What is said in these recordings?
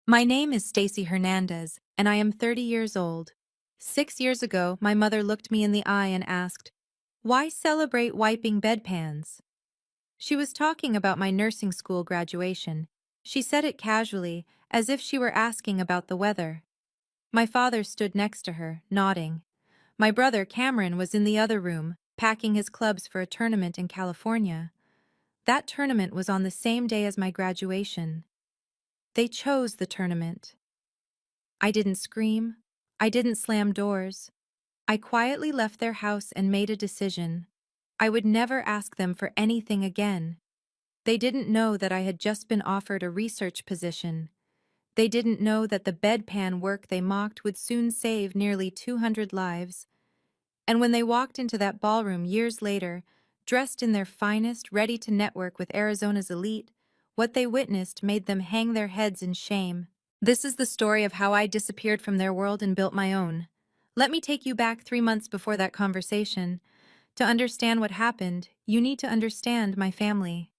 My name is Stacy Hernandez, and I am 30 years old. 6 years ago, my mother looked me in the eye and asked, "Why celebrate wiping bedpans?" She was talking about my nursing school graduation. She said it casually, as if she were asking about the weather. My father stood next to her, nodding. My brother Cameron was in the other room, packing his clubs for a tournament in California. That tournament was on the same day as my graduation. They chose the tournament. I didn't scream. I didn't slam doors. I quietly left their house and made a decision. I would never ask them for anything again. They didn't know that I had just been offered a research position. They didn't know that the bedpan work they mocked would soon save nearly 200 lives. And when they walked into that ballroom years later, dressed in their finest, ready to network with Arizona's elite, what they witnessed made them hang their heads in shame. This is the story of how I disappeared from their world and built my own. Let me take you back 3 months before that conversation. To understand what happened, you need to understand my family.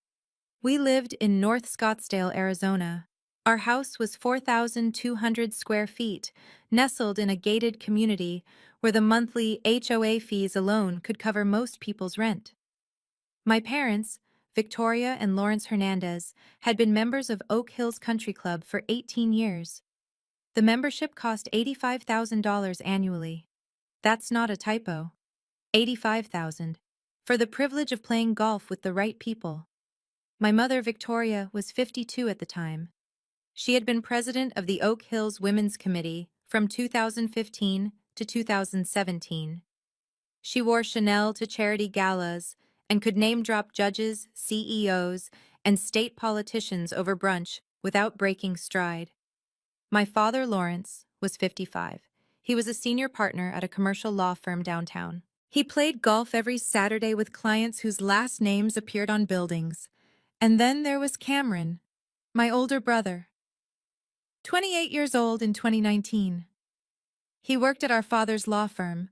We lived in North Scottsdale, Arizona. Our house was 4,200 square feet, nestled in a gated community where the monthly HOA fees alone could cover most people's rent. My parents, Victoria and Lawrence Hernandez, had been members of Oak Hills Country Club for 18 years. The membership cost $85,000 annually. That's not a typo. 85,000. For the privilege of playing golf with the right people. My mother, Victoria, was 52 at the time. She had been president of the Oak Hills Women's Committee from 2015 to 2017. She wore Chanel to charity galas and could name-drop judges, CEOs, and state politicians over brunch without breaking stride. My father, Lawrence, was 55. He was a senior partner at a commercial law firm downtown. He played golf every Saturday with clients whose last names appeared on buildings. And then there was Cameron, my older brother, 28 years old in 2019. He worked at our father's law firm,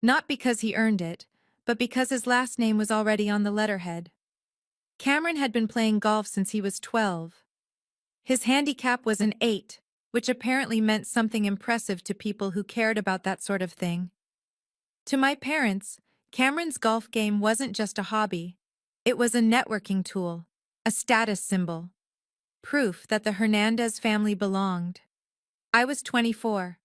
not because he earned it, but because his last name was already on the letterhead. Cameron had been playing golf since he was 12. His handicap was an 8, which apparently meant something impressive to people who cared about that sort of thing. To my parents, Cameron's golf game wasn't just a hobby. It was a networking tool, a status symbol, proof that the Hernandez family belonged. I was 24.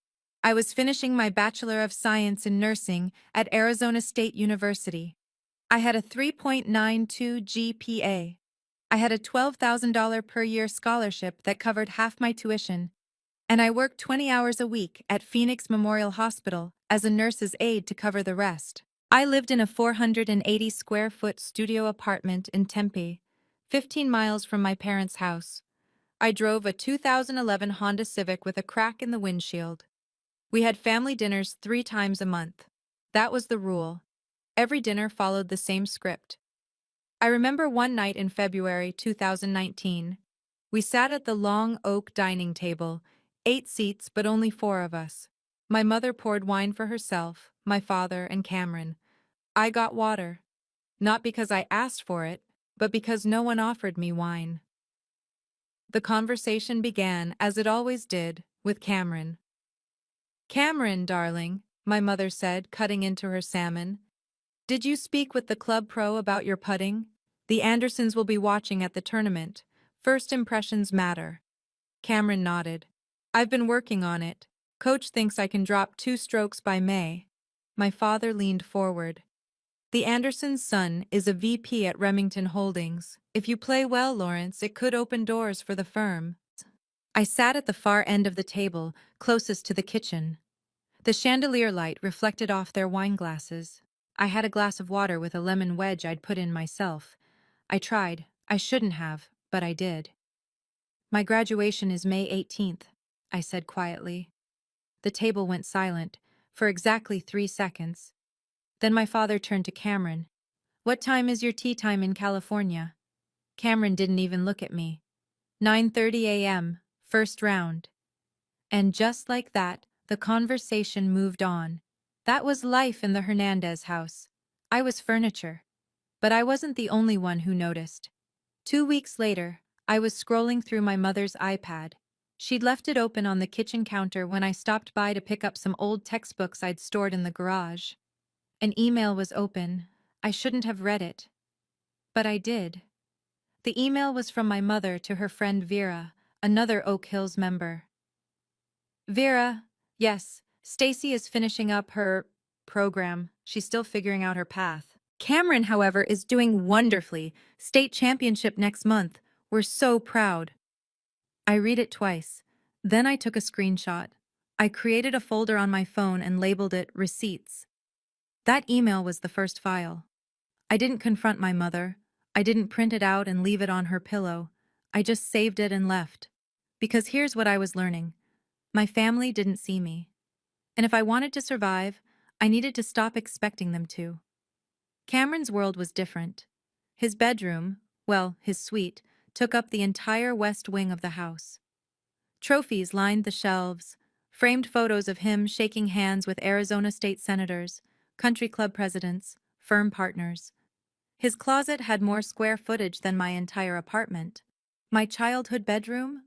I was finishing my Bachelor of Science in Nursing at Arizona State University. I had a 3.92 GPA. I had a $12,000 per year scholarship that covered half my tuition, and I worked 20 hours a week at Phoenix Memorial Hospital as a nurse's aide to cover the rest. I lived in a 480 square foot studio apartment in Tempe, 15 miles from my parents' house. I drove a 2011 Honda Civic with a crack in the windshield. We had family dinners 3 times a month. That was the rule. Every dinner followed the same script. I remember one night in February 2019. We sat at the long oak dining table, 8 seats but only 4 of us. My mother poured wine for herself, my father, and Cameron. I got water. Not because I asked for it, but because no one offered me wine. The conversation began, as it always did, with Cameron. "Cameron, darling," my mother said, cutting into her salmon. "Did you speak with the club pro about your putting? The Andersons will be watching at the tournament. First impressions matter." Cameron nodded. "I've been working on it. Coach thinks I can drop 2 strokes by May." My father leaned forward. "The Andersons' son is a VP at Remington Holdings. If you play well, Lawrence, it could open doors for the firm." I sat at the far end of the table, closest to the kitchen. The chandelier light reflected off their wine glasses. I had a glass of water with a lemon wedge I'd put in myself. I tried. I shouldn't have, but I did. "My graduation is May 18th, I said quietly. The table went silent, for exactly 3 seconds. Then my father turned to Cameron. "What time is your tea time in California?" Cameron didn't even look at me. 9:30 a.m., first round. And just like that, the conversation moved on. That was life in the Hernandez house. I was furniture. But I wasn't the only one who noticed. 2 weeks later, I was scrolling through my mother's iPad. She'd left it open on the kitchen counter when I stopped by to pick up some old textbooks I'd stored in the garage. An email was open. I shouldn't have read it. But I did. The email was from my mother to her friend Vera, another Oak Hills member. Vera, yes, Stacy is finishing up her program. She's still figuring out her path. Cameron, however, is doing wonderfully. State championship next month. We're so proud. I read it twice. Then I took a screenshot. I created a folder on my phone and labeled it Receipts. That email was the first file. I didn't confront my mother. I didn't print it out and leave it on her pillow. I just saved it and left. Because here's what I was learning. My family didn't see me. And if I wanted to survive, I needed to stop expecting them to. Cameron's world was different. His bedroom, well, his suite, took up the entire west wing of the house. Trophies lined the shelves, framed photos of him shaking hands with Arizona state senators, country club presidents, firm partners. His closet had more square footage than my entire apartment. My childhood bedroom?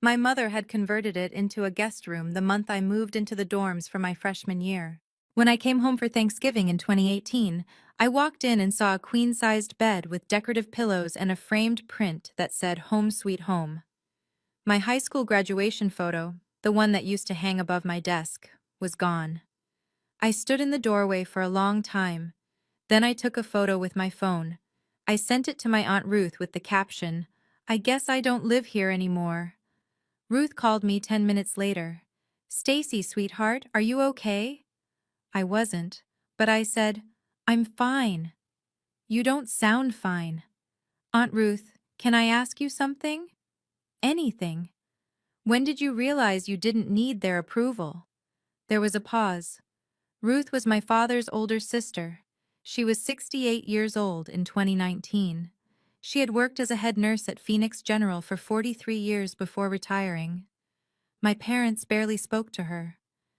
My mother had converted it into a guest room the month I moved into the dorms for my freshman year. When I came home for Thanksgiving in 2018, I walked in and saw a queen-sized bed with decorative pillows and a framed print that said Home Sweet Home. My high school graduation photo, the one that used to hang above my desk, was gone. I stood in the doorway for a long time. Then I took a photo with my phone. I sent it to my Aunt Ruth with the caption, "I guess I don't live here anymore." Ruth called me 10 minutes later. "Stacy, sweetheart, are you okay?" I wasn't, but I said, "I'm fine." "You don't sound fine." "Aunt Ruth, can I ask you something?" "Anything." "When did you realize you didn't need their approval?" There was a pause. Ruth was my father's older sister. She was 68 years old in 2019. She had worked as a head nurse at Phoenix General for 43 years before retiring. My parents barely spoke to her.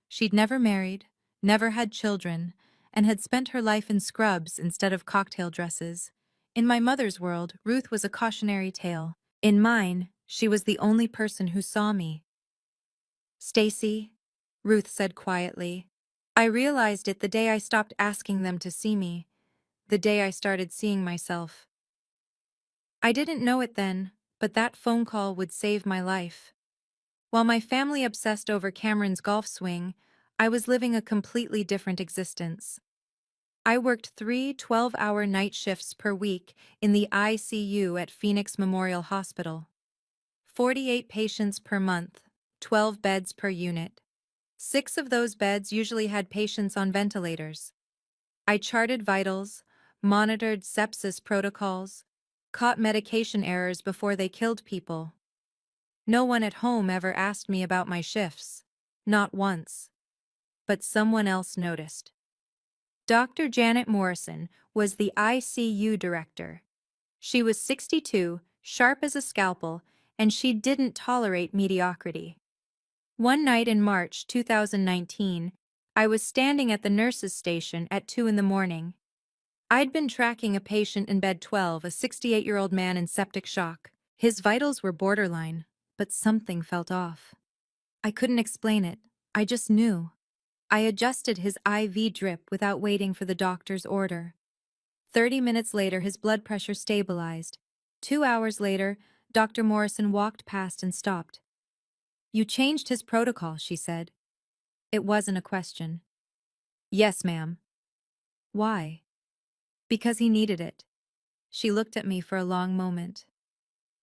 She'd never married, never had children, and had spent her life in scrubs instead of cocktail dresses. In my mother's world, Ruth was a cautionary tale. In mine, she was the only person who saw me. "Stacy," Ruth said quietly. I realized it the day I stopped asking them to see me, the day I started seeing myself. I didn't know it then, but that phone call would save my life. While my family obsessed over Cameron's golf swing, I was living a completely different existence. I worked 3 12-hour night shifts per week in the ICU at Phoenix Memorial Hospital. 48 patients per month, 12 beds per unit. 6 of those beds usually had patients on ventilators. I charted vitals, monitored sepsis protocols, caught medication errors before they killed people. No one at home ever asked me about my shifts. Not once. But someone else noticed. Dr. Janet Morrison was the ICU director. She was 62, sharp as a scalpel, and she didn't tolerate mediocrity. One night in March 2019, I was standing at the nurses' station at 2 in the morning. I'd been tracking a patient in bed 12, a 68-year-old man in septic shock. His vitals were borderline, but something felt off. I couldn't explain it. I just knew. I adjusted his IV drip without waiting for the doctor's order. 30 minutes later, his blood pressure stabilized. 2 hours later, Dr. Morrison walked past and stopped. "You changed his protocol," she said. It wasn't a question. "Yes, ma'am." "Why?" "Because he needed it." She looked at me for a long moment.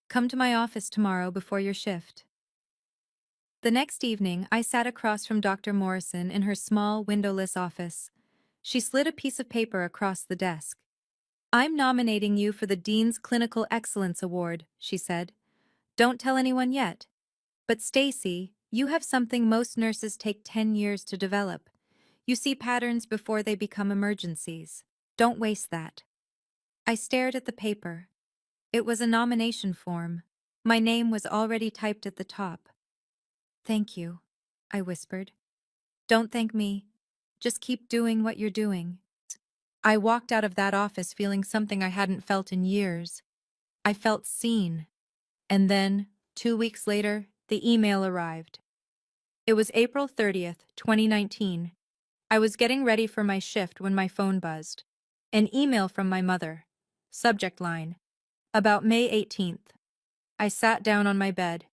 "Come to my office tomorrow before your shift." The next evening, I sat across from Dr. Morrison in her small, windowless office. She slid a piece of paper across the desk. "I'm nominating you for the Dean's Clinical Excellence Award," she said. "Don't tell anyone yet. But Stacy, you have something most nurses take 10 years to develop. You see patterns before they become emergencies. Don't waste that." I stared at the paper. It was a nomination form. My name was already typed at the top. "Thank you," I whispered. "Don't thank me. Just keep doing what you're doing." I walked out of that office feeling something I hadn't felt in years. I felt seen. And then, 2 weeks later, The email arrived. It was April 30th, 2019. I was getting ready for my shift when my phone buzzed. An email from my mother. Subject line: about May 18th. I sat down on my bed.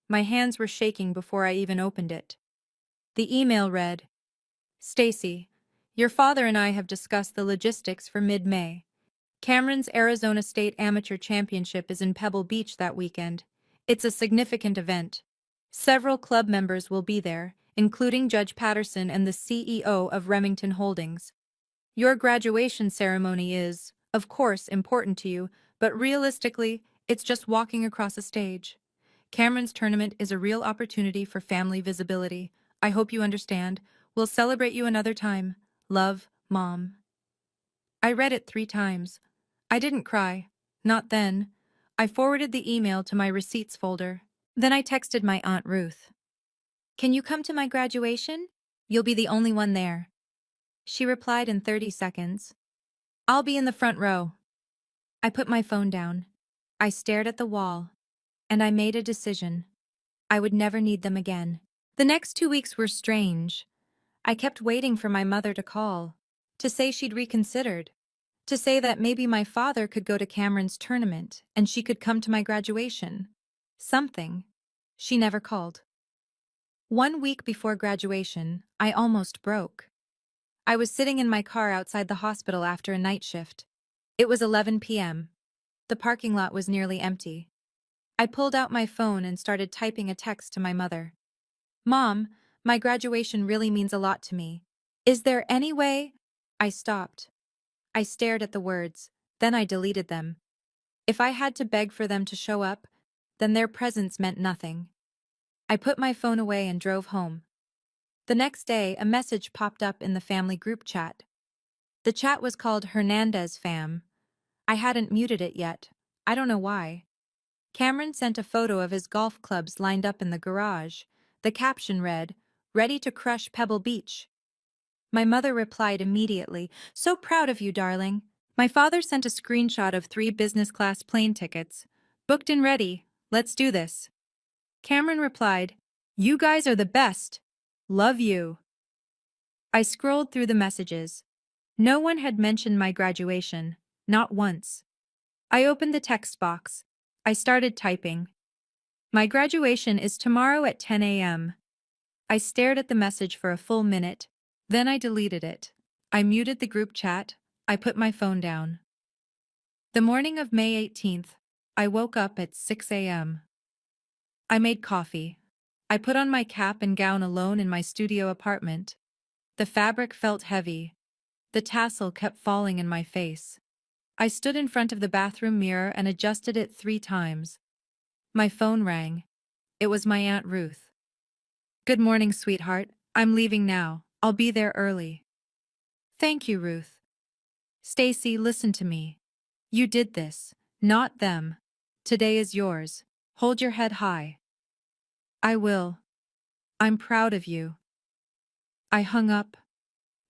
My hands were shaking before I even opened it. The email read, Stacy, your father and I have discussed the logistics for mid-May. Cameron's Arizona State Amateur Championship is in Pebble Beach that weekend. It's a significant event. Several club members will be there, including Judge Patterson and the CEO of Remington Holdings. Your graduation ceremony is, of course, important to you, but realistically, it's just walking across a stage. Cameron's tournament is a real opportunity for family visibility. I hope you understand. We'll celebrate you another time. Love, Mom. I read it 3 times. I didn't cry. Not then. I forwarded the email to my receipts folder. Then I texted my Aunt Ruth. Can you come to my graduation? You'll be the only one there. She replied in 30 seconds. I'll be in the front row. I put my phone down. I stared at the wall. And I made a decision. I would never need them again. The next 2 weeks were strange. I kept waiting for my mother to call, to say she'd reconsidered, to say that maybe my father could go to Cameron's tournament and she could come to my graduation. Something. She never called. 1 week before graduation, I almost broke. I was sitting in my car outside the hospital after a night shift. It was 11 p.m. The parking lot was nearly empty. I pulled out my phone and started typing a text to my mother. Mom, my graduation really means a lot to me. Is there any way? I stopped. I stared at the words, then I deleted them. If I had to beg for them to show up, then their presence meant nothing. I put my phone away and drove home. The next day, a message popped up in the family group chat. The chat was called Hernandez Fam. I hadn't muted it yet. I don't know why. Cameron sent a photo of his golf clubs lined up in the garage. The caption read, Ready to crush Pebble Beach. My mother replied immediately, So proud of you, darling. My father sent a screenshot of 3 business-class plane tickets. Booked and ready. Let's do this. Cameron replied, You guys are the best. Love you. I scrolled through the messages. No one had mentioned my graduation, not once. I opened the text box. I started typing. My graduation is tomorrow at 10 a.m. I stared at the message for a full minute. Then I deleted it. I muted the group chat. I put my phone down. The morning of May 18th, I woke up at 6 a.m. I made coffee. I put on my cap and gown alone in my studio apartment. The fabric felt heavy. The tassel kept falling in my face. I stood in front of the bathroom mirror and adjusted it 3 times. My phone rang. It was my Aunt Ruth. Good morning, sweetheart. I'm leaving now. I'll be there early. Thank you, Ruth. Stacy, listen to me. You did this, not them. Today is yours. Hold your head high. I will. I'm proud of you. I hung up.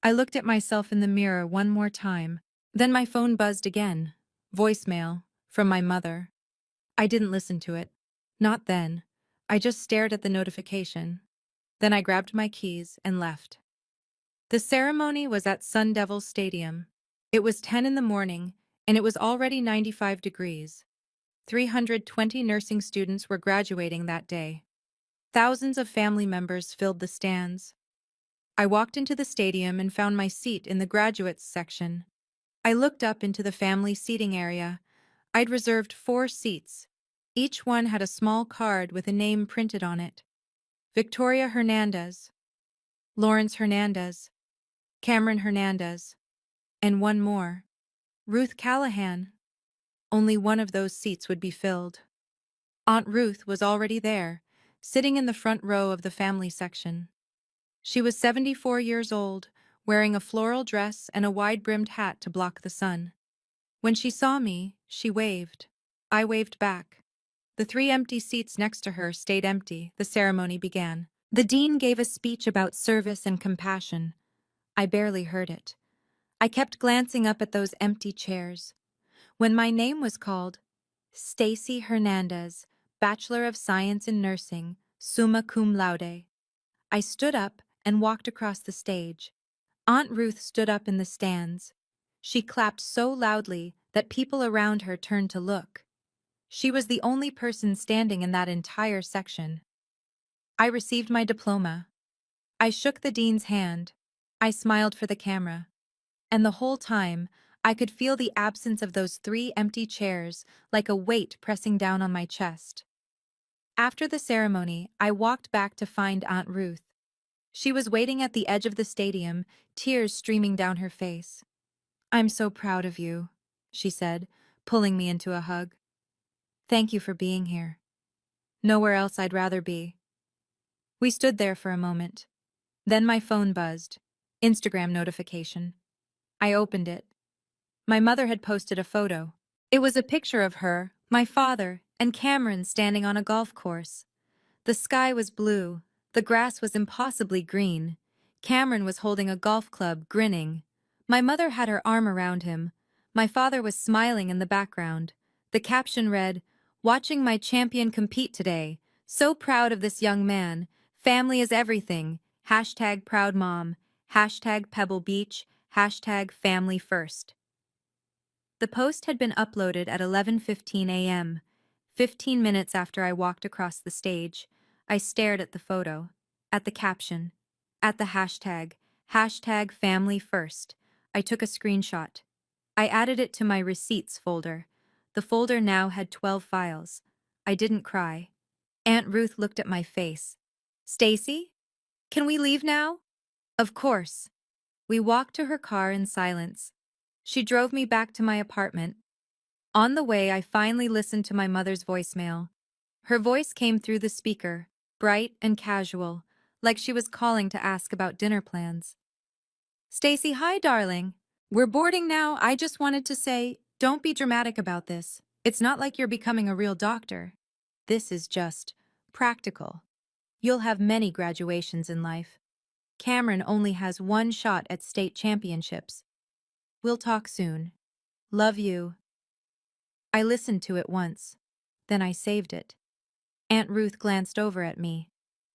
I looked at myself in the mirror one more time. Then my phone buzzed again. Voicemail, from my mother. I didn't listen to it. Not then. I just stared at the notification. Then I grabbed my keys and left. The ceremony was at Sun Devil Stadium. It was 10 in the morning, and it was already 95 degrees. 320 nursing students were graduating that day. Thousands of family members filled the stands. I walked into the stadium and found my seat in the graduates section. I looked up into the family seating area. I'd reserved 4 seats. Each one had a small card with a name printed on it. Victoria Hernandez, Lawrence Hernandez, Cameron Hernandez, and one more, Ruth Callahan. Only one of those seats would be filled. Aunt Ruth was already there, sitting in the front row of the family section. She was 74 years old, wearing a floral dress and a wide-brimmed hat to block the sun. When she saw me, she waved. I waved back. The 3 empty seats next to her stayed empty. The ceremony began. The dean gave a speech about service and compassion. I barely heard it. I kept glancing up at those empty chairs. When my name was called, Stacy Hernandez, Bachelor of Science in Nursing, summa cum laude. I stood up and walked across the stage. Aunt Ruth stood up in the stands. She clapped so loudly that people around her turned to look. She was the only person standing in that entire section. I received my diploma. I shook the dean's hand. I smiled for the camera. And the whole time, I could feel the absence of those 3 empty chairs like a weight pressing down on my chest. After the ceremony, I walked back to find Aunt Ruth. She was waiting at the edge of the stadium, tears streaming down her face. "I'm so proud of you," she said, pulling me into a hug. "Thank you for being here. Nowhere else I'd rather be." We stood there for a moment. Then my phone buzzed. Instagram notification. I opened it. My mother had posted a photo. It was a picture of her, my father, and Cameron standing on a golf course. The sky was blue. The grass was impossibly green. Cameron was holding a golf club, grinning. My mother had her arm around him. My father was smiling in the background. The caption read, "Watching my champion compete today. So proud of this young man. Family is everything. Hashtag proud mom. Hashtag Pebble Beach. Hashtag family first." The post had been uploaded at 11:15 a.m., 15 minutes after I walked across the stage. I stared at the photo, at the caption, at the hashtag, hashtag family first. I took a screenshot. I added it to my receipts folder. The folder now had 12 files. I didn't cry. Aunt Ruth looked at my face. "Stacy? Can we leave now?" "Of course." We walked to her car in silence. She drove me back to my apartment. On the way, I finally listened to my mother's voicemail. Her voice came through the speaker, bright and casual, like she was calling to ask about dinner plans. "Stacy, hi, darling. We're boarding now. I just wanted to say, don't be dramatic about this. It's not like you're becoming a real doctor. This is just practical. You'll have many graduations in life. Cameron only has one shot at state championships. We'll talk soon. Love you." I listened to it once. Then I saved it. Aunt Ruth glanced over at me.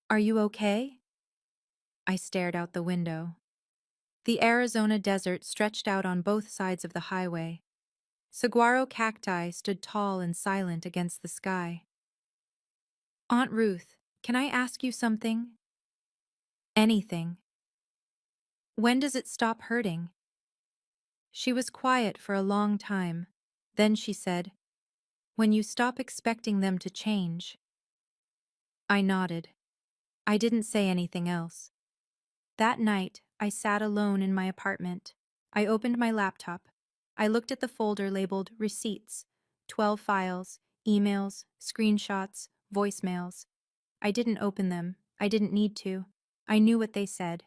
"Are you okay?" I stared out the window. The Arizona desert stretched out on both sides of the highway. Saguaro cacti stood tall and silent against the sky. "Aunt Ruth, can I ask you something?" "Anything." "When does it stop hurting?" She was quiet for a long time. Then she said, "When you stop expecting them to change." I nodded. I didn't say anything else. That night, I sat alone in my apartment. I opened my laptop. I looked at the folder labeled Receipts, 12 files, emails, screenshots, voicemails. I didn't open them. I didn't need to. I knew what they said.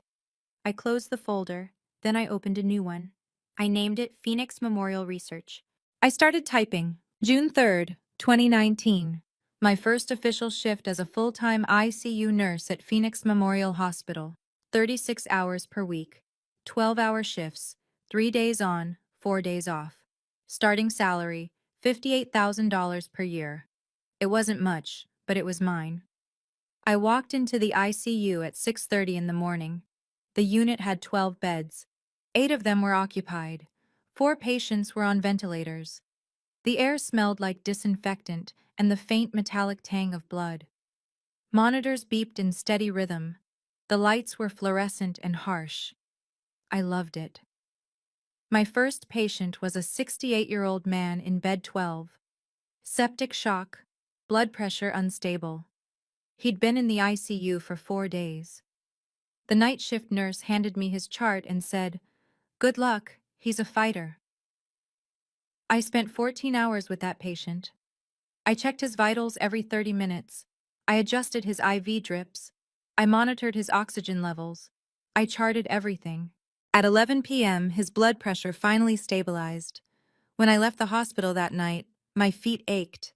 I closed the folder, then I opened a new one. I named it Phoenix Memorial Research. I started typing. June 3rd, 2019. My first official shift as a full-time ICU nurse at Phoenix Memorial Hospital. 36 hours per week. 12-hour shifts. 3 days on, 4 days off. Starting salary, $58,000 per year. It wasn't much, but it was mine. I walked into the ICU at 6:30 in the morning. The unit had 12 beds. 8 of them were occupied. 4 patients were on ventilators. The air smelled like disinfectant and the faint metallic tang of blood. Monitors beeped in steady rhythm. The lights were fluorescent and harsh. I loved it. My first patient was a 68-year-old man in bed 12. Septic shock, blood pressure unstable. He'd been in the ICU for 4 days. The night shift nurse handed me his chart and said, "Good luck, he's a fighter." I spent 14 hours with that patient. I checked his vitals every 30 minutes. I adjusted his IV drips. I monitored his oxygen levels. I charted everything. At 11 p.m., his blood pressure finally stabilized. When I left the hospital that night, my feet ached.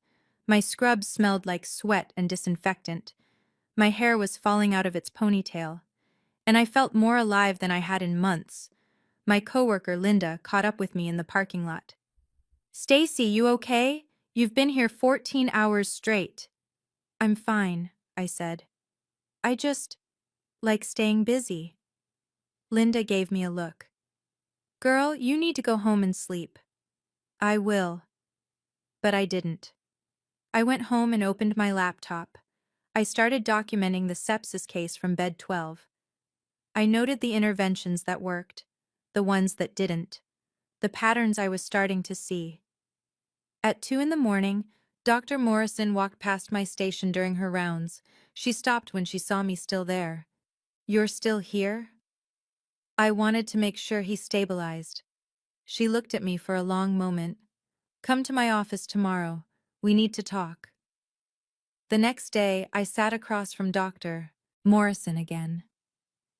My scrubs smelled like sweat and disinfectant. My hair was falling out of its ponytail. And I felt more alive than I had in months. My coworker, Linda, caught up with me in the parking lot. "Stacy, you okay? You've been here 14 hours straight." "I'm fine," I said. I just like staying busy. Linda gave me a look. Girl, you need to go home and sleep. I will. But I didn't. I went home and opened my laptop. I started documenting the sepsis case from bed 12. I noted the interventions that worked, the ones that didn't, the patterns I was starting to see. At 2 in the morning, Dr. Morrison walked past my station during her rounds. She stopped when she saw me still there. You're still here? I wanted to make sure he stabilized. She looked at me for a long moment. Come to my office tomorrow. We need to talk. The next day, I sat across from Dr. Morrison again.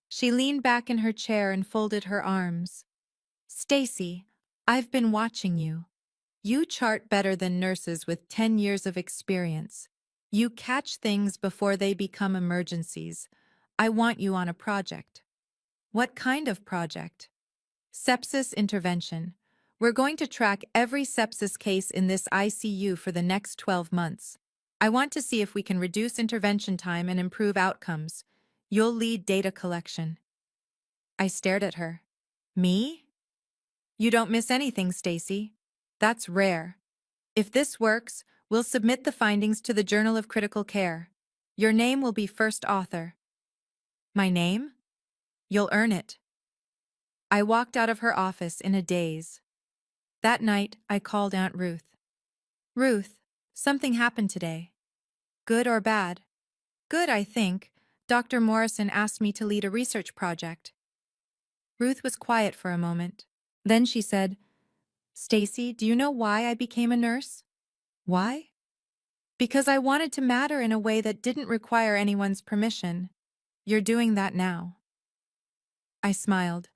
She leaned back in her chair and folded her arms. Stacy, I've been watching you. You chart better than nurses with 10 years of experience. You catch things before they become emergencies. I want you on a project. What kind of project? Sepsis intervention. We're going to track every sepsis case in this ICU for the next 12 months. I want to see if we can reduce intervention time and improve outcomes. You'll lead data collection. I stared at her. Me? You don't miss anything, Stacy. That's rare. If this works, we'll submit the findings to the Journal of Critical Care. Your name will be first author. My name? You'll earn it. I walked out of her office in a daze. That night, I called Aunt Ruth. Ruth, something happened today. Good or bad? Good, I think. Dr. Morrison asked me to lead a research project. Ruth was quiet for a moment. Then she said, Stacy, do you know why I became a nurse? Why? Because I wanted to matter in a way that didn't require anyone's permission. You're doing that now. I smiled.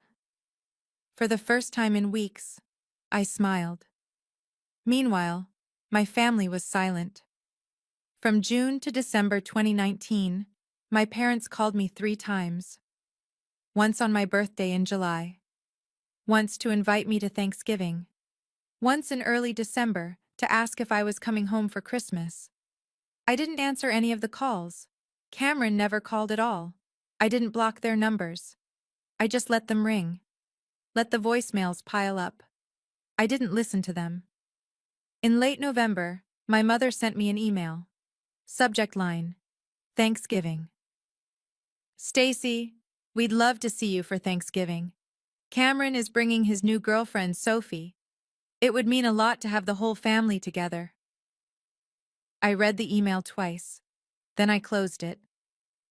For the first time in weeks, I smiled. Meanwhile, my family was silent. From June to December 2019, my parents called me 3 times. Once on my birthday in July. Once to invite me to Thanksgiving. Once in early December to ask if I was coming home for Christmas. I didn't answer any of the calls. Cameron never called at all. I didn't block their numbers. I just let them ring. Let the voicemails pile up. I didn't listen to them. In late November, my mother sent me an email. Subject line: Thanksgiving. Stacy, we'd love to see you for Thanksgiving. Cameron is bringing his new girlfriend, Sophie. It would mean a lot to have the whole family together. I read the email twice. Then I closed it.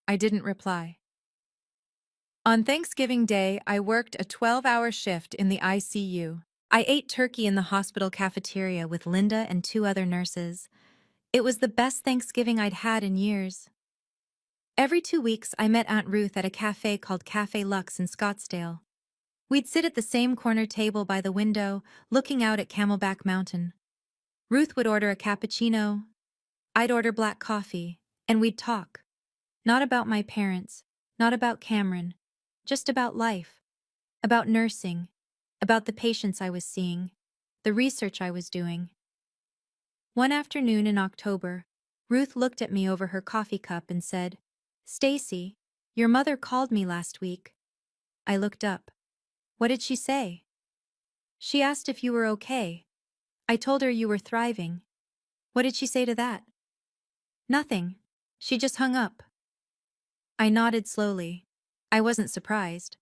I didn't reply. On Thanksgiving Day, I worked a 12-hour shift in the ICU. I ate turkey in the hospital cafeteria with Linda and 2 other nurses. It was the best Thanksgiving I'd had in years. Every 2 weeks, I met Aunt Ruth at a cafe called Cafe Lux in Scottsdale. We'd sit at the same corner table by the window, looking out at Camelback Mountain. Ruth would order a cappuccino. I'd order black coffee, and we'd talk. Not about my parents, not about Cameron, just about life, about nursing, about the patients I was seeing, the research I was doing. One afternoon in October, Ruth looked at me over her coffee cup and said, Stacy, your mother called me last week. I looked up. What did she say? She asked if you were okay. I told her you were thriving. What did she say to that? Nothing. She just hung up. I nodded slowly. I wasn't surprised.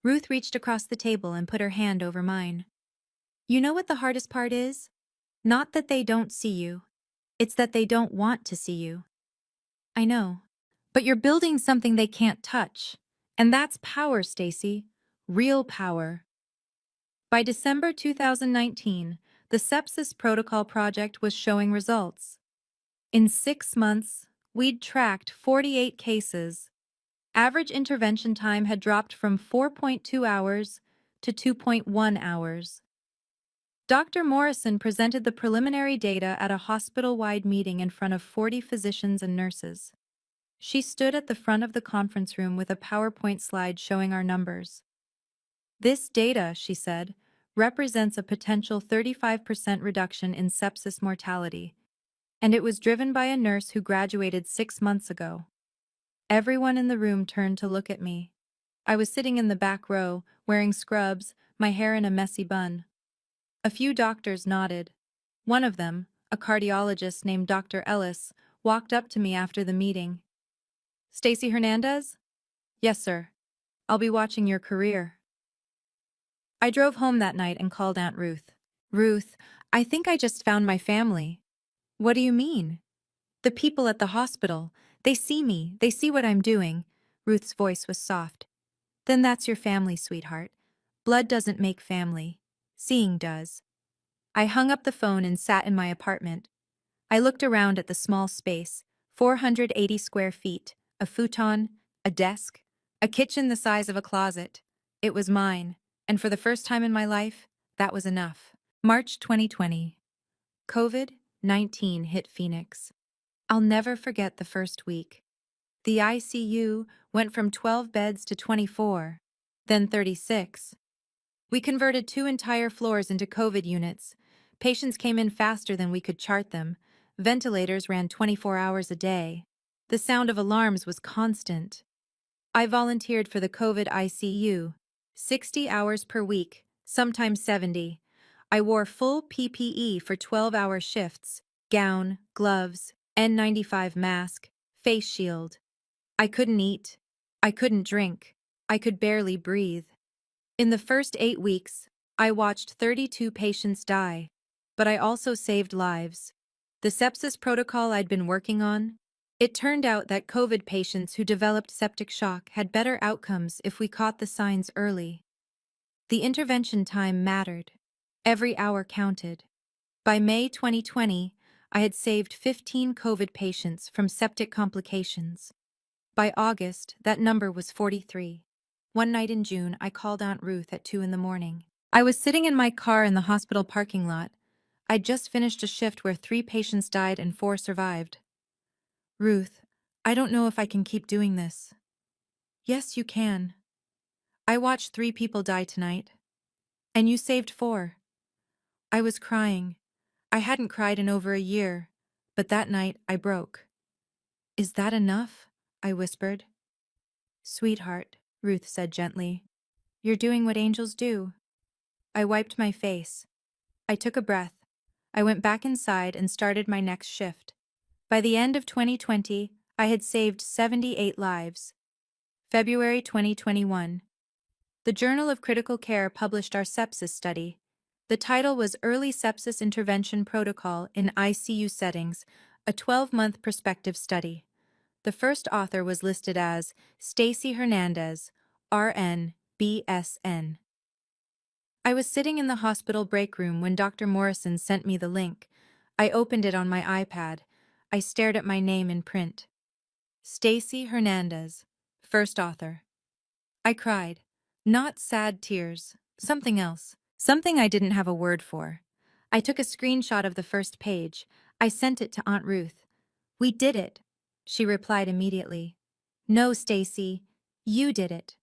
Ruth reached across the table and put her hand over mine. You know what the hardest part is? Not that they don't see you. It's that they don't want to see you. I know. But you're building something they can't touch. And that's power, Stacy. Real power. By December 2019, the Sepsis Protocol Project was showing results. In 6 months, we'd tracked 48 cases. Average intervention time had dropped from 4.2 hours to 2.1 hours. Dr. Morrison presented the preliminary data at a hospital-wide meeting in front of 40 physicians and nurses. She stood at the front of the conference room with a PowerPoint slide showing our numbers. This data, she said, represents a potential 35% reduction in sepsis mortality, and it was driven by a nurse who graduated 6 months ago. Everyone in the room turned to look at me. I was sitting in the back row, wearing scrubs, my hair in a messy bun. A few doctors nodded. One of them, a cardiologist named Dr. Ellis, walked up to me after the meeting. "Stacy Hernandez?" "Yes, sir. I'll be watching your career." I drove home that night and called Aunt Ruth. "Ruth, I think I just found my family." "What do you mean?" "The people at the hospital. They see me, they see what I'm doing." Ruth's voice was soft. "Then that's your family, sweetheart. Blood doesn't make family. Seeing does." I hung up the phone and sat in my apartment. I looked around at the small space, 480 square feet, a futon, a desk, a kitchen the size of a closet. It was mine, and for the first time in my life, that was enough. March 2020. COVID-19 hit Phoenix. I'll never forget the first week. The ICU went from 12 beds to 24, then 36. We converted 2 entire floors into COVID units. Patients came in faster than we could chart them. Ventilators ran 24 hours a day. The sound of alarms was constant. I volunteered for the COVID ICU, 60 hours per week, sometimes 70. I wore full PPE for 12-hour shifts, gown, gloves, N95 mask, face shield. I couldn't eat. I couldn't drink. I could barely breathe. In the first 8 weeks, I watched 32 patients die, but I also saved lives. The sepsis protocol I'd been working on, it turned out that COVID patients who developed septic shock had better outcomes if we caught the signs early. The intervention time mattered. Every hour counted. By May 2020, I had saved 15 COVID patients from septic complications. By August, that number was 43. One night in June, I called Aunt Ruth at 2 in the morning. I was sitting in my car in the hospital parking lot. I'd just finished a shift where 3 patients died and 4 survived. "Ruth, I don't know if I can keep doing this." "Yes, you can. I watched 3 people die tonight. And you saved 4. I was crying. I hadn't cried in over a year, but that night I broke. "Is that enough?" I whispered. "Sweetheart," Ruth said gently, "you're doing what angels do." I wiped my face. I took a breath. I went back inside and started my next shift. By the end of 2020, I had saved 78 lives. February 2021. The Journal of Critical Care published our sepsis study. The title was Early Sepsis Intervention Protocol in ICU Settings, a 12-month prospective study. The first author was listed as Stacy Hernandez, RN, BSN. I was sitting in the hospital break room when Dr. Morrison sent me the link. I opened it on my iPad. I stared at my name in print. Stacy Hernandez, first author. I cried. Not sad tears, something else. Something I didn't have a word for. I took a screenshot of the first page. I sent it to Aunt Ruth. "We did it," she replied immediately. "No, Stacy, you did it."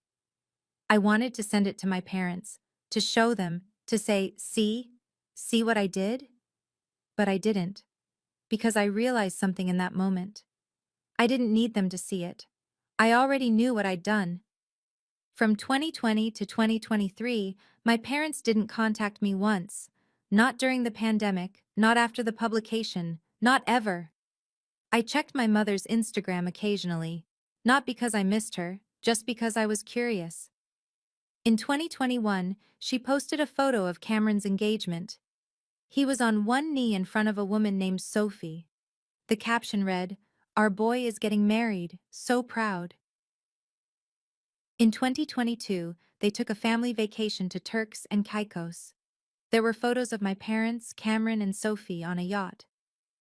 I wanted to send it to my parents, to show them, to say, see what I did? But I didn't, because I realized something in that moment. I didn't need them to see it. I already knew what I'd done. From 2020 to 2023, my parents didn't contact me once. Not during the pandemic, not after the publication, not ever. I checked my mother's Instagram occasionally, not because I missed her, just because I was curious. In 2021, she posted a photo of Cameron's engagement. He was on one knee in front of a woman named Sophie. The caption read, "Our boy is getting married, so proud." In 2022, they took a family vacation to Turks and Caicos. There were photos of my parents, Cameron, and Sophie on a yacht.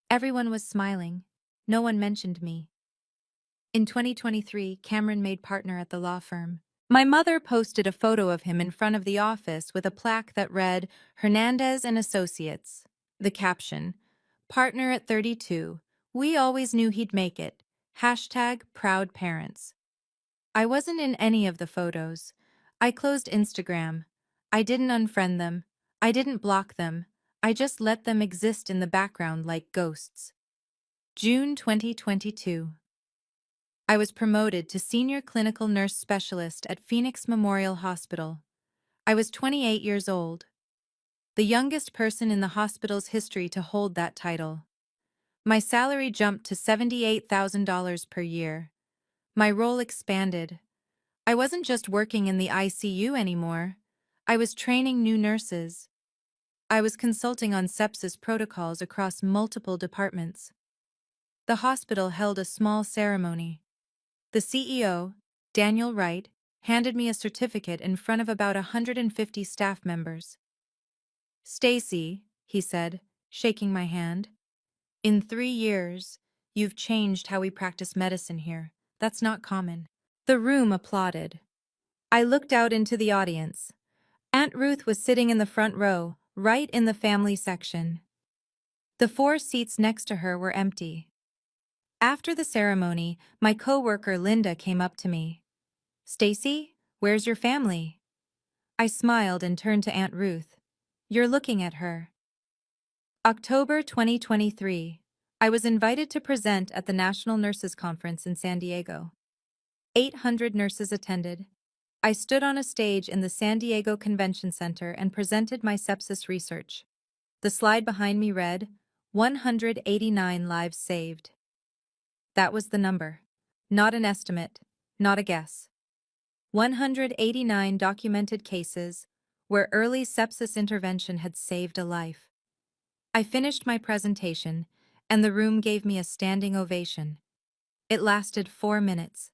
Everyone was smiling. No one mentioned me. In 2023, Cameron made partner at the law firm. My mother posted a photo of him in front of the office with a plaque that read, "Hernandez and Associates." The caption, "Partner at 32. We always knew he'd make it. Hashtag proud parents." I wasn't in any of the photos. I closed Instagram. I didn't unfriend them. I didn't block them. I just let them exist in the background like ghosts. June 2022. I was promoted to Senior Clinical Nurse Specialist at Phoenix Memorial Hospital. I was 28 years old, the youngest person in the hospital's history to hold that title. My salary jumped to $78,000 per year. My role expanded. I wasn't just working in the ICU anymore. I was training new nurses. I was consulting on sepsis protocols across multiple departments. The hospital held a small ceremony. The CEO, Daniel Wright, handed me a certificate in front of about 150 staff members. "Stacy," he said, shaking my hand, "in 3 years, you've changed how we practice medicine here. That's not common." The room applauded. I looked out into the audience. Aunt Ruth was sitting in the front row, right in the family section. The 4 seats next to her were empty. After the ceremony, my coworker Linda came up to me. "Stacy, where's your family?" I smiled and turned to Aunt Ruth. "You're looking at her." October 2023. I was invited to present at the National Nurses Conference in San Diego. 800 nurses attended. I stood on a stage in the San Diego Convention Center and presented my sepsis research. The slide behind me read, 189 lives saved. That was the number. Not an estimate, not a guess. 189 documented cases where early sepsis intervention had saved a life. I finished my presentation, and the room gave me a standing ovation. It lasted 4 minutes.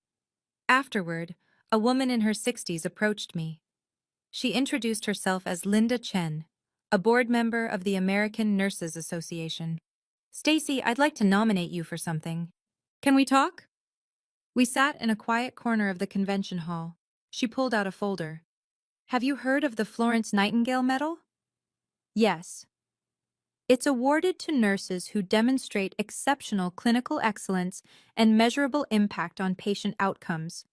Afterward, a woman in her 60s approached me. She introduced herself as Linda Chen, a board member of the American Nurses Association. "Stacy, I'd like to nominate you for something. Can we talk?" We sat in a quiet corner of the convention hall. She pulled out a folder. "Have you heard of the Florence Nightingale Medal?" "Yes. It's awarded to nurses who demonstrate exceptional clinical excellence and measurable impact on patient outcomes.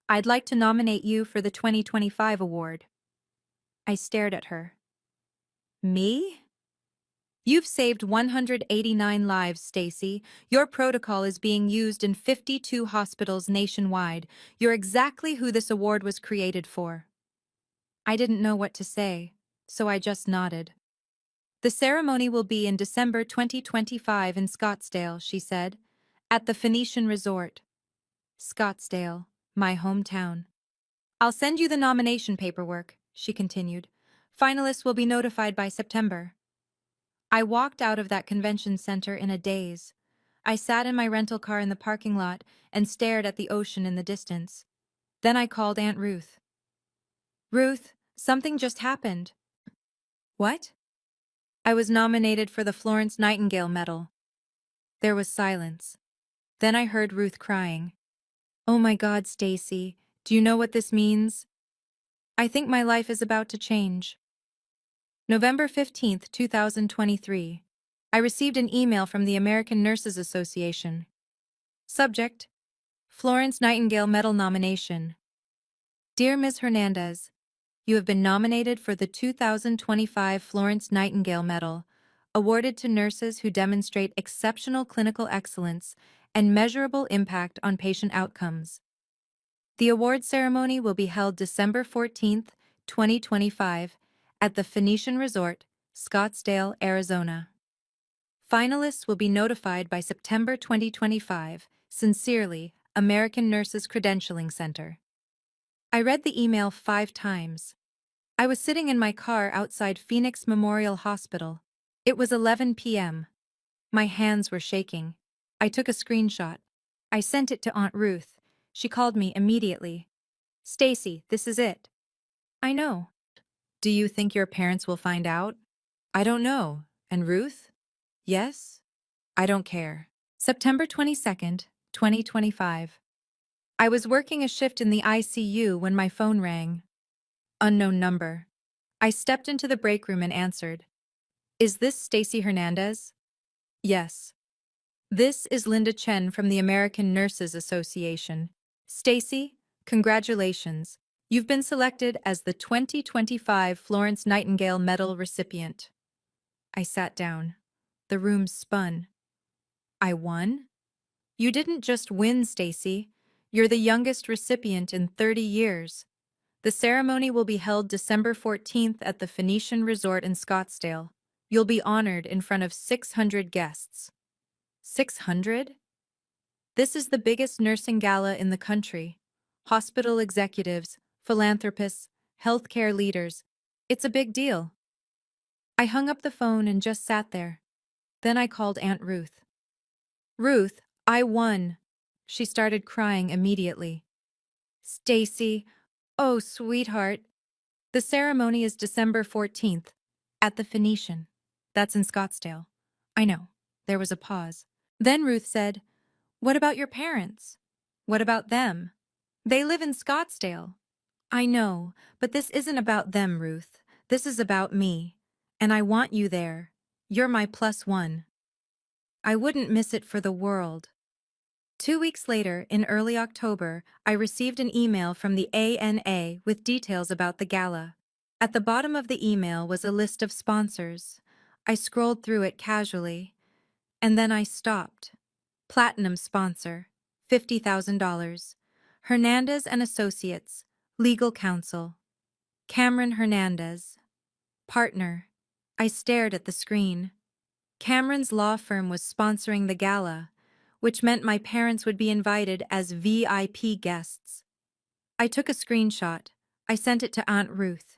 I'd like to nominate you for the 2025 award." I stared at her. "Me? You've saved 189 lives, Stacy. Your protocol is being used in 52 hospitals nationwide. You're exactly who this award was created for." I didn't know what to say, so I just nodded. "The ceremony will be in December 2025 in Scottsdale," she said, "at the Phoenician Resort." Scottsdale, my hometown. "I'll send you the nomination paperwork," she continued. "Finalists will be notified by September." I walked out of that convention center in a daze. I sat in my rental car in the parking lot and stared at the ocean in the distance. Then I called Aunt Ruth. "Ruth, something just happened." "What?" "I was nominated for the Florence Nightingale Medal." There was silence. Then I heard Ruth crying. "Oh my God, Stacy, do you know what this means? I think my life is about to change." November 15th, 2023. I received an email from the American Nurses Association. Subject: Florence Nightingale Medal Nomination. Dear Ms. Hernandez, you have been nominated for the 2025 Florence Nightingale Medal, awarded to nurses who demonstrate exceptional clinical excellence and measurable impact on patient outcomes. The award ceremony will be held December 14th, 2025, at the Phoenician Resort, Scottsdale, Arizona. Finalists will be notified by September 2025. Sincerely, American Nurses Credentialing Center. I read the email 5 times. I was sitting in my car outside Phoenix Memorial Hospital. It was 11 p.m. My hands were shaking. I took a screenshot. I sent it to Aunt Ruth. She called me immediately. "Stacy, this is it." "I know." "Do you think your parents will find out?" "I don't know." "And Ruth?" "Yes?" "I don't care." September 22nd, 2025. I was working a shift in the ICU when my phone rang. Unknown number. I stepped into the break room and answered. "Is this Stacy Hernandez?" "Yes." "This is Linda Chen from the American Nurses Association. Stacy, congratulations. You've been selected as the 2025 Florence Nightingale Medal recipient." I sat down. The room spun. "I won?" "You didn't just win, Stacy. You're the youngest recipient in 30 years. The ceremony will be held December 14th at the Phoenician Resort in Scottsdale. You'll be honored in front of 600 guests. 600? This is the biggest nursing gala in the country. Hospital executives, philanthropists, healthcare leaders. It's a big deal. I hung up the phone and just sat there. Then I called Aunt Ruth. Ruth, I won. She started crying immediately. Stacy, oh, sweetheart. The ceremony is December 14th, at the Phoenician. That's in Scottsdale. I know. There was a pause. Then Ruth said, What about your parents? What about them? They live in Scottsdale. I know, but this isn't about them, Ruth. This is about me. And I want you there. You're my +1. I wouldn't miss it for the world. 2 weeks later, in early October, I received an email from the ANA with details about the gala. At the bottom of the email was a list of sponsors. I scrolled through it casually, and then I stopped. Platinum sponsor, $50,000. Hernandez and Associates, legal counsel. Cameron Hernandez, partner. I stared at the screen. Cameron's law firm was sponsoring the gala, which meant my parents would be invited as VIP guests. I took a screenshot. I sent it to Aunt Ruth.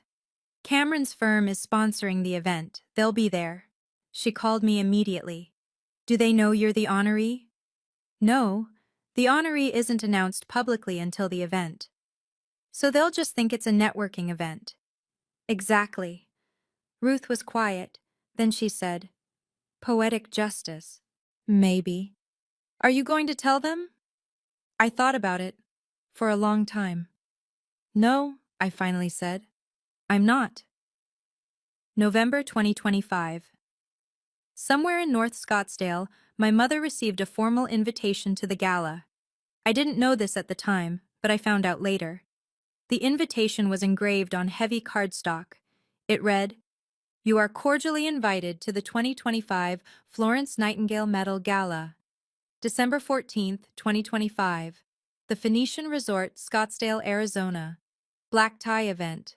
Cameron's firm is sponsoring the event. They'll be there. She called me immediately. Do they know you're the honoree? No, the honoree isn't announced publicly until the event. So they'll just think it's a networking event. Exactly. Ruth was quiet. Then she said, Poetic justice. Maybe. Are you going to tell them? I thought about it. For a long time. No, I finally said. I'm not. November 2025. Somewhere in North Scottsdale, my mother received a formal invitation to the gala. I didn't know this at the time, but I found out later. The invitation was engraved on heavy cardstock. It read, You are cordially invited to the 2025 Florence Nightingale Medal Gala. December 14th, 2025. The Phoenician Resort, Scottsdale, Arizona. Black tie event.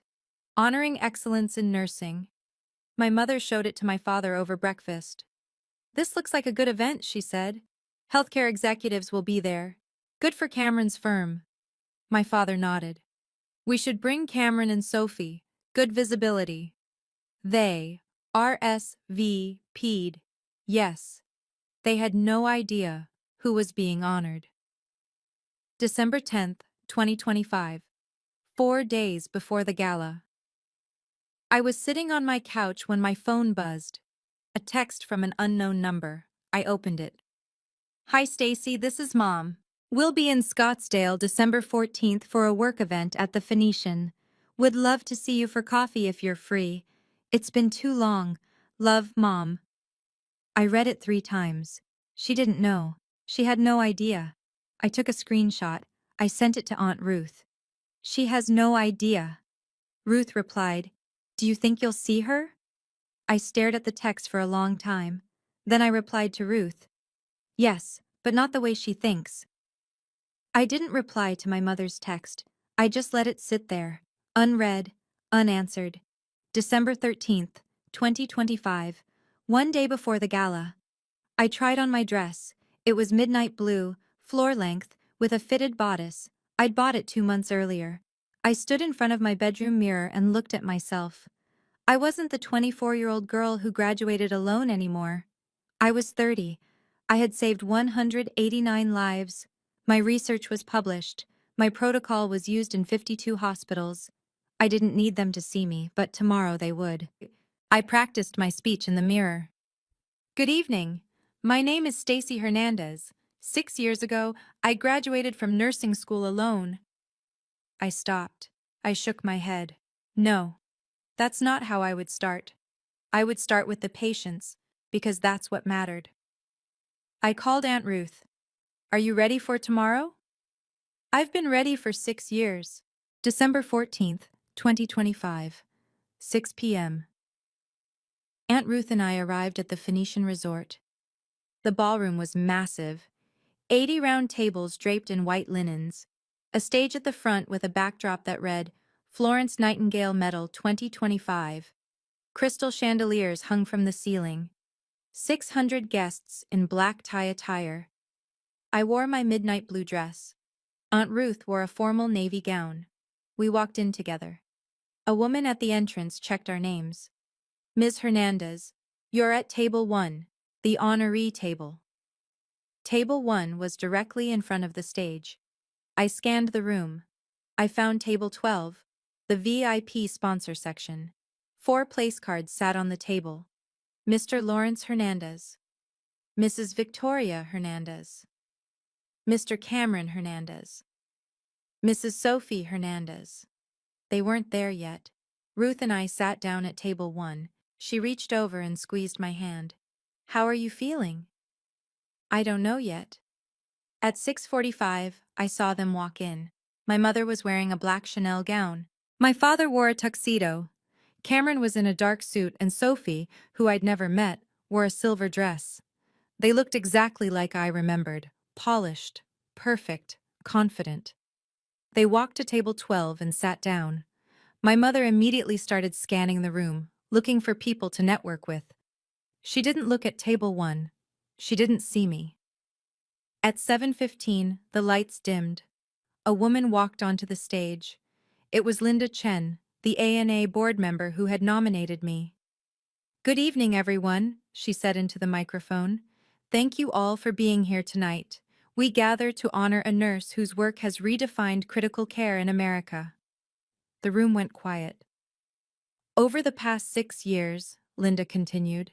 Honoring excellence in nursing. My mother showed it to my father over breakfast. This looks like a good event, she said. Healthcare executives will be there. Good for Cameron's firm. My father nodded. We should bring Cameron and Sophie. Good visibility. They RSVP'd. Yes. They had no idea who was being honored. December 10th, 2025. 4 days before the gala. I was sitting on my couch when my phone buzzed. A text from an unknown number. I opened it. Hi Stacy, this is Mom. We'll be in Scottsdale December 14th for a work event at the Phoenician. Would love to see you for coffee if you're free. It's been too long. Love, Mom. I read it 3 times. She didn't know. She had no idea. I took a screenshot. I sent it to Aunt Ruth. She has no idea. Ruth replied, Do you think you'll see her? I stared at the text for a long time. Then I replied to Ruth, Yes, but not the way she thinks. I didn't reply to my mother's text. I just let it sit there, unread, unanswered. December 13th, 2025, 1 day before the gala. I tried on my dress. It was midnight blue, floor length, with a fitted bodice. I'd bought it 2 months earlier. I stood in front of my bedroom mirror and looked at myself. I wasn't the 24-year-old girl who graduated alone anymore. I was 30. I had saved 189 lives. My research was published. My protocol was used in 52 hospitals. I didn't need them to see me, but tomorrow they would. I practiced my speech in the mirror. Good evening. My name is Stacy Hernandez. 6 years ago, I graduated from nursing school alone. I stopped. I shook my head. No, that's not how I would start. I would start with the patients, because that's what mattered. I called Aunt Ruth. Are you ready for tomorrow? I've been ready for 6 years. December 14th, 2025, 6 p.m. Aunt Ruth and I arrived at the Phoenician Resort. The ballroom was massive. 80 round tables draped in white linens. A stage at the front with a backdrop that read, Florence Nightingale Medal 2025. Crystal chandeliers hung from the ceiling. 600 guests in black tie attire. I wore my midnight blue dress. Aunt Ruth wore a formal navy gown. We walked in together. A woman at the entrance checked our names. Ms. Hernandez, you're at table 1, the honoree table. Table 1 was directly in front of the stage. I scanned the room. I found table 12, the VIP sponsor section. 4 place cards sat on the table. Mr. Lawrence Hernandez. Mrs. Victoria Hernandez. Mr. Cameron Hernandez. Mrs. Sophie Hernandez. They weren't there yet. Ruth and I sat down at table 1. She reached over and squeezed my hand. How are you feeling? I don't know yet. At 6:45, I saw them walk in. My mother was wearing a black Chanel gown. My father wore a tuxedo. Cameron was in a dark suit and Sophie, who I'd never met, wore a silver dress. They looked exactly like I remembered, polished, perfect, confident. They walked to table 12 and sat down. My mother immediately started scanning the room, looking for people to network with. She didn't look at table 1. She didn't see me. At 7:15, the lights dimmed. A woman walked onto the stage. It was Linda Chen, the ANA board member who had nominated me. Good evening, everyone, she said into the microphone. Thank you all for being here tonight. We gather to honor a nurse whose work has redefined critical care in America. The room went quiet. Over the past 6 years, Linda continued,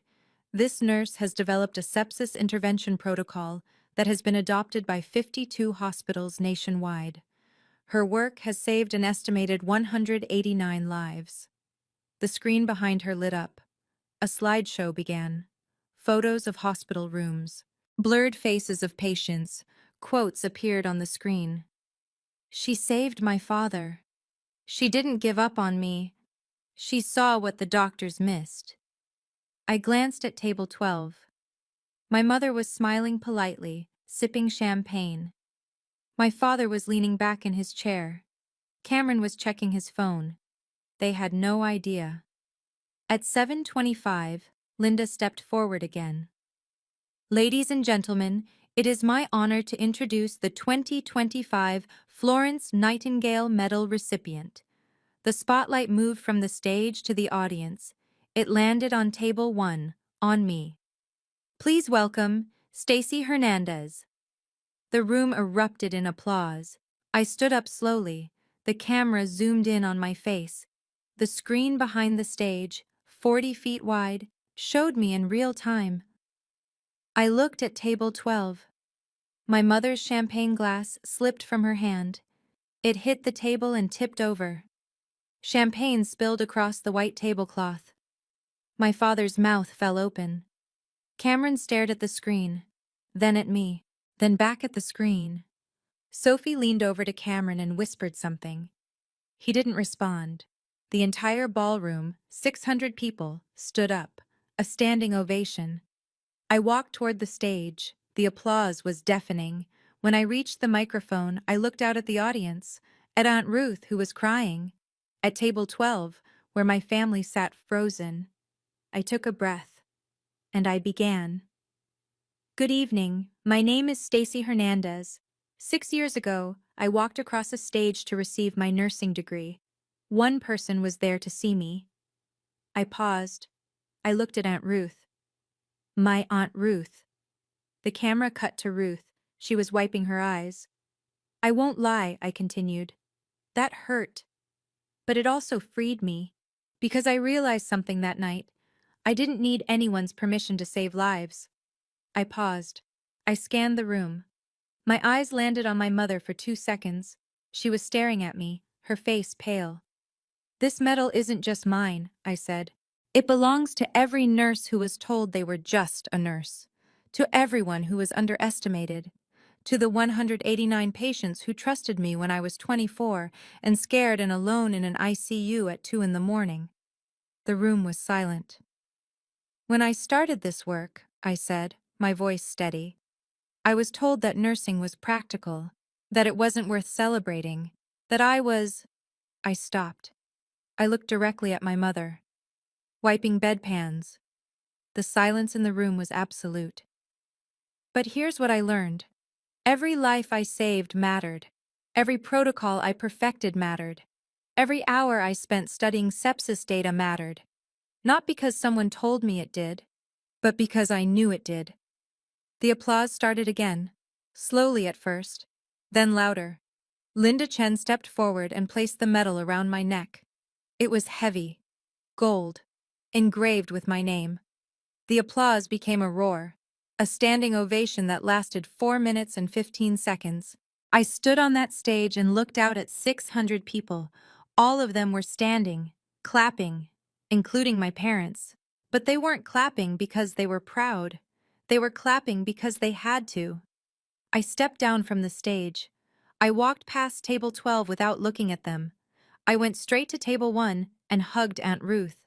this nurse has developed a sepsis intervention protocol that has been adopted by 52 hospitals nationwide. Her work has saved an estimated 189 lives. The screen behind her lit up. A slideshow began. Photos of hospital rooms. Blurred faces of patients. Quotes appeared on the screen. She saved my father. She didn't give up on me. She saw what the doctors missed. I glanced at table 12. My mother was smiling politely, sipping champagne. My father was leaning back in his chair. Cameron was checking his phone. They had no idea. At 7:25, Linda stepped forward again. Ladies and gentlemen, it is my honor to introduce the 2025 Florence Nightingale Medal recipient. The spotlight moved from the stage to the audience. It landed on table 1, on me. Please welcome Stacy Hernandez. The room erupted in applause. I stood up slowly. The camera zoomed in on my face. The screen behind the stage, 40 feet wide, showed me in real time. I looked at table 12. My mother's champagne glass slipped from her hand. It hit the table and tipped over. Champagne spilled across the white tablecloth. My father's mouth fell open. Cameron stared at the screen, then at me, then back at the screen. Sophie leaned over to Cameron and whispered something. He didn't respond. The entire ballroom, 600 people, stood up, a standing ovation. I walked toward the stage. The applause was deafening. When I reached the microphone, I looked out at the audience, at Aunt Ruth, who was crying, at table 12, where my family sat frozen. I took a breath, and I began. Good evening, my name is Stacy Hernandez. 6 years ago, I walked across a stage to receive my nursing degree. One person was there to see me. I paused. I looked at Aunt Ruth. My Aunt Ruth. The camera cut to Ruth. She was wiping her eyes. I won't lie, I continued. That hurt. But it also freed me. Because I realized something that night. I didn't need anyone's permission to save lives. I paused. I scanned the room. My eyes landed on my mother for 2 seconds. She was staring at me, her face pale. This medal isn't just mine, I said. It belongs to every nurse who was told they were just a nurse. To everyone who was underestimated. To the 189 patients who trusted me when I was 24 and scared and alone in an ICU at 2 in the morning. The room was silent. When I started this work, I said, my voice steady, I was told that nursing was practical, that it wasn't worth celebrating, that I stopped. I looked directly at my mother, wiping bedpans. The silence in the room was absolute. But here's what I learned. Every life I saved mattered. Every protocol I perfected mattered. Every hour I spent studying sepsis data mattered. Not because someone told me it did, but because I knew it did. The applause started again, slowly at first, then louder. Linda Chen stepped forward and placed the medal around my neck. It was heavy, gold, engraved with my name. The applause became a roar, a standing ovation that lasted 4 minutes and 15 seconds. I stood on that stage and looked out at 600 people. All of them were standing, clapping, including my parents. But they weren't clapping because they were proud. They were clapping because they had to. I stepped down from the stage. I walked past table 12 without looking at them. I went straight to table 1 and hugged Aunt Ruth.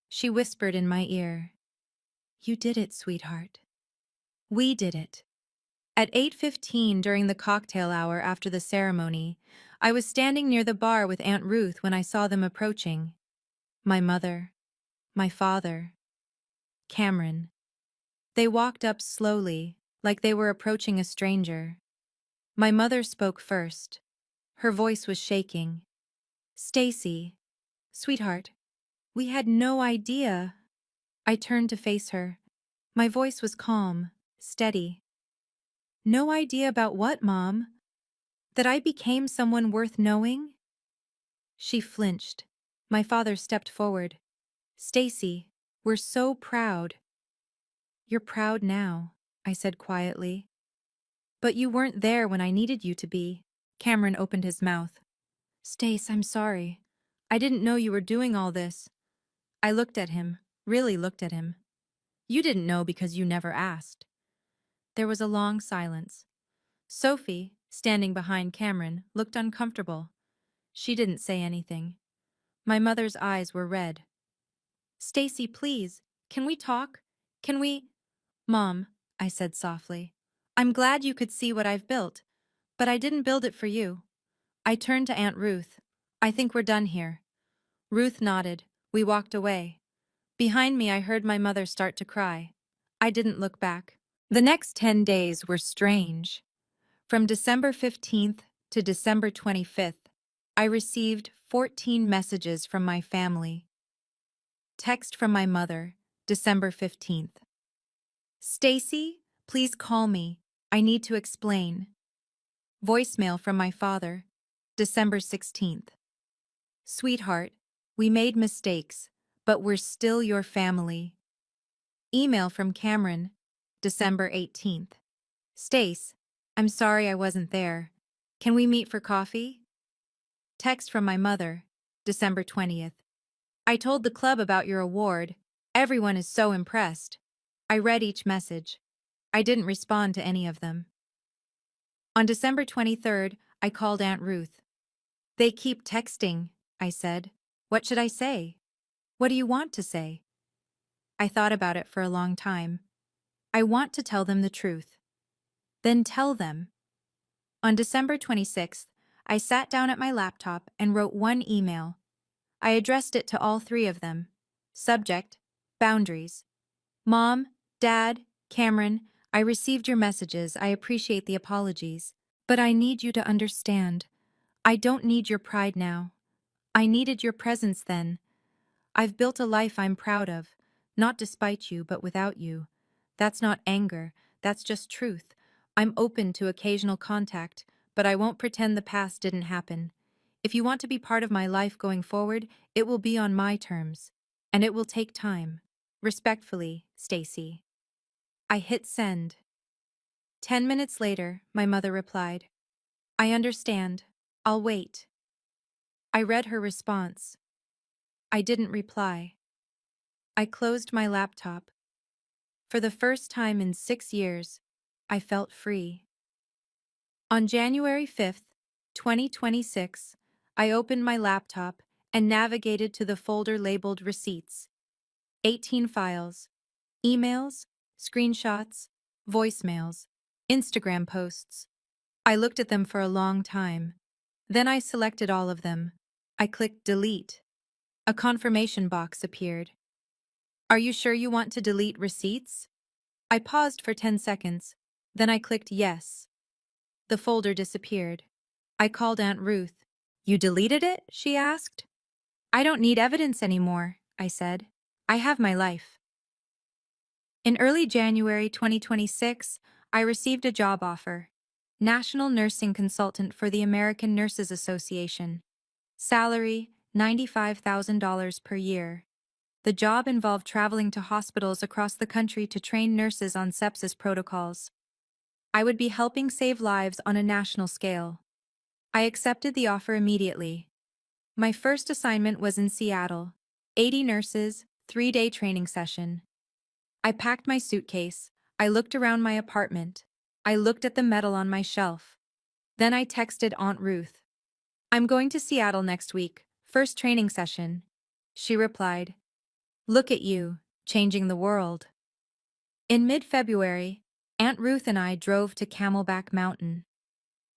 She whispered in my ear, "You did it, sweetheart. We did it." At 8:15 during the cocktail hour after the ceremony, I was standing near the bar with Aunt Ruth when I saw them approaching. My mother, my father, Cameron. They walked up slowly, like they were approaching a stranger. My mother spoke first. Her voice was shaking. "Stacy, sweetheart, we had no idea." I turned to face her. My voice was calm, steady. "No idea about what, Mom? That I became someone worth knowing?" She flinched. My father stepped forward. "Stacy, we're so proud." "You're proud now," I said quietly. "But you weren't there when I needed you to be." Cameron opened his mouth. "Stace, I'm sorry. I didn't know you were doing all this." I looked at him, really looked at him. "You didn't know because you never asked." There was a long silence. Sophie, standing behind Cameron, looked uncomfortable. She didn't say anything. My mother's eyes were red. "Stacy, please, can we talk? Can we—" "Mom," I said softly, "I'm glad you could see what I've built, but I didn't build it for you." I turned to Aunt Ruth. "I think we're done here." Ruth nodded. We walked away. Behind me, I heard my mother start to cry. I didn't look back. The next 10 days were strange. From December 15th to December 25th, I received 14 messages from my family. Text from my mother, December 15th. "Stacy, please call me. I need to explain." Voicemail from my father, December 16th. "Sweetheart, we made mistakes, but we're still your family." Email from Cameron, December 18th. "Stace, I'm sorry I wasn't there. Can we meet for coffee?" Text from my mother, December 20th. "I told the club about your award. Everyone is so impressed." I read each message. I didn't respond to any of them. On December 23rd, I called Aunt Ruth. "They keep texting," I said. "What should I say?" "What do you want to say?" I thought about it for a long time. "I want to tell them the truth." "Then tell them." On December 26th, I sat down at my laptop and wrote one email. I addressed it to all three of them. Subject: boundaries. "Mom, Dad, Cameron, I received your messages. I appreciate the apologies. But I need you to understand. I don't need your pride now. I needed your presence then. I've built a life I'm proud of, not despite you, but without you. That's not anger, that's just truth. I'm open to occasional contact, but I won't pretend the past didn't happen. If you want to be part of my life going forward, it will be on my terms. And it will take time. Respectfully, Stacy." I hit send. 10 minutes later, my mother replied, "I understand. I'll wait." I read her response. I didn't reply. I closed my laptop. For the first time in 6 years, I felt free. On January 5th, 2026, I opened my laptop and navigated to the folder labeled Receipts. 18 files, emails, screenshots, voicemails. Instagram posts. I looked at them for a long time. Then I selected all of them. I clicked delete. A confirmation box appeared. Are you sure you want to delete receipts? I paused for 10 seconds. Then I clicked yes. The folder disappeared. I called Aunt Ruth. You deleted it? She asked. I don't need evidence anymore, I said. I have my life. In early January 2026, I received a job offer. National Nursing Consultant for the American Nurses Association. Salary, $95,000 per year. The job involved traveling to hospitals across the country to train nurses on sepsis protocols. I would be helping save lives on a national scale. I accepted the offer immediately. My first assignment was in Seattle. 80 nurses, 3-day training session. I packed my suitcase. I looked around my apartment. I looked at the medal on my shelf. Then I texted Aunt Ruth. I'm going to Seattle next week, first training session. She replied, Look at you, changing the world. In mid-February, Aunt Ruth and I drove to Camelback Mountain.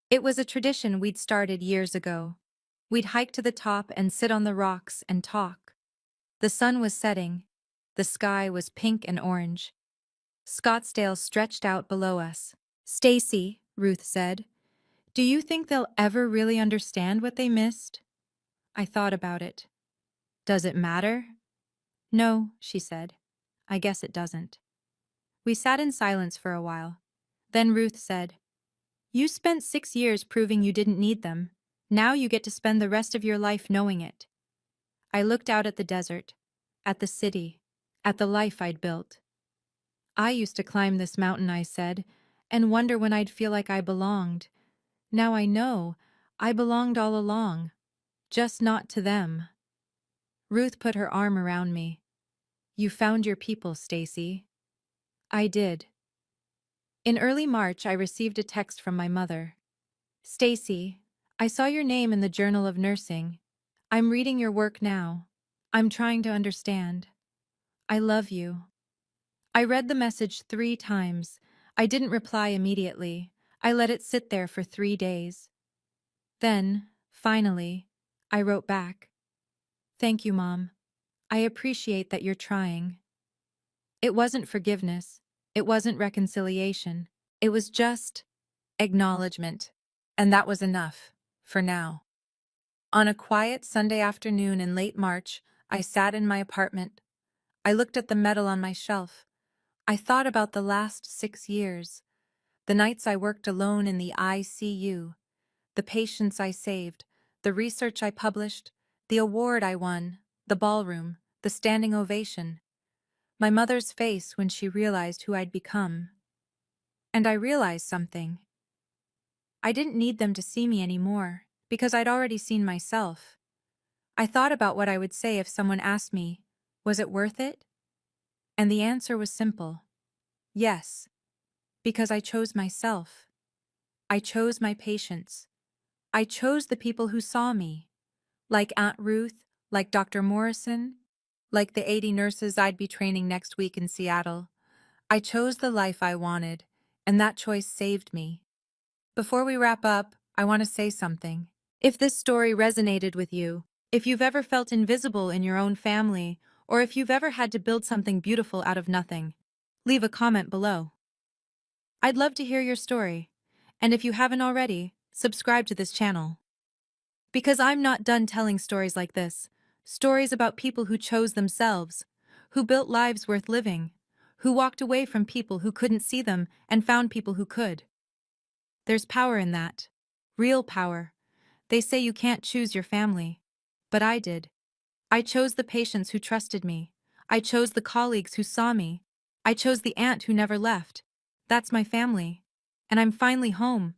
It was a tradition we'd started years ago. We'd hike to the top and sit on the rocks and talk. The sun was setting. The sky was pink and orange. Scottsdale stretched out below us. Stacy, Ruth said, do you think they'll ever really understand what they missed? I thought about it. Does it matter? No, she said. I guess it doesn't. We sat in silence for a while. Then Ruth said, You spent 6 years proving you didn't need them. Now you get to spend the rest of your life knowing it. I looked out at the desert, at the city, at the life I'd built. I used to climb this mountain, I said, and wonder when I'd feel like I belonged. Now I know I belonged all along, just not to them. Ruth put her arm around me. You found your people, Stacy. I did. In early March, I received a text from my mother. Stacy, I saw your name in the Journal of Nursing. I'm reading your work now. I'm trying to understand. I love you. I read the message 3 times. I didn't reply immediately. I let it sit there for 3 days. Then, finally, I wrote back. Thank you, Mom. I appreciate that you're trying. It wasn't forgiveness. It wasn't reconciliation. It was just acknowledgement. And that was enough, for now. On a quiet Sunday afternoon in late March, I sat in my apartment. I looked at the medal on my shelf. I thought about the last 6 years, the nights I worked alone in the ICU, the patients I saved, the research I published, the award I won, the ballroom, the standing ovation, my mother's face when she realized who I'd become. And I realized something. I didn't need them to see me anymore, because I'd already seen myself. I thought about what I would say if someone asked me, was it worth it? And the answer was simple. Yes, because I chose myself. I chose my patients. I chose the people who saw me, like Aunt Ruth, like Dr. Morrison, like the 80 nurses I'd be training next week in Seattle. I chose the life I wanted, and that choice saved me. Before we wrap up, I want to say something. If this story resonated with you, if you've ever felt invisible in your own family, or if you've ever had to build something beautiful out of nothing, leave a comment below. I'd love to hear your story, and if you haven't already, subscribe to this channel. Because I'm not done telling stories like this, stories about people who chose themselves, who built lives worth living, who walked away from people who couldn't see them and found people who could. There's power in that. Real power. They say you can't choose your family. But I did. I chose the patients who trusted me. I chose the colleagues who saw me. I chose the aunt who never left. That's my family. And I'm finally home.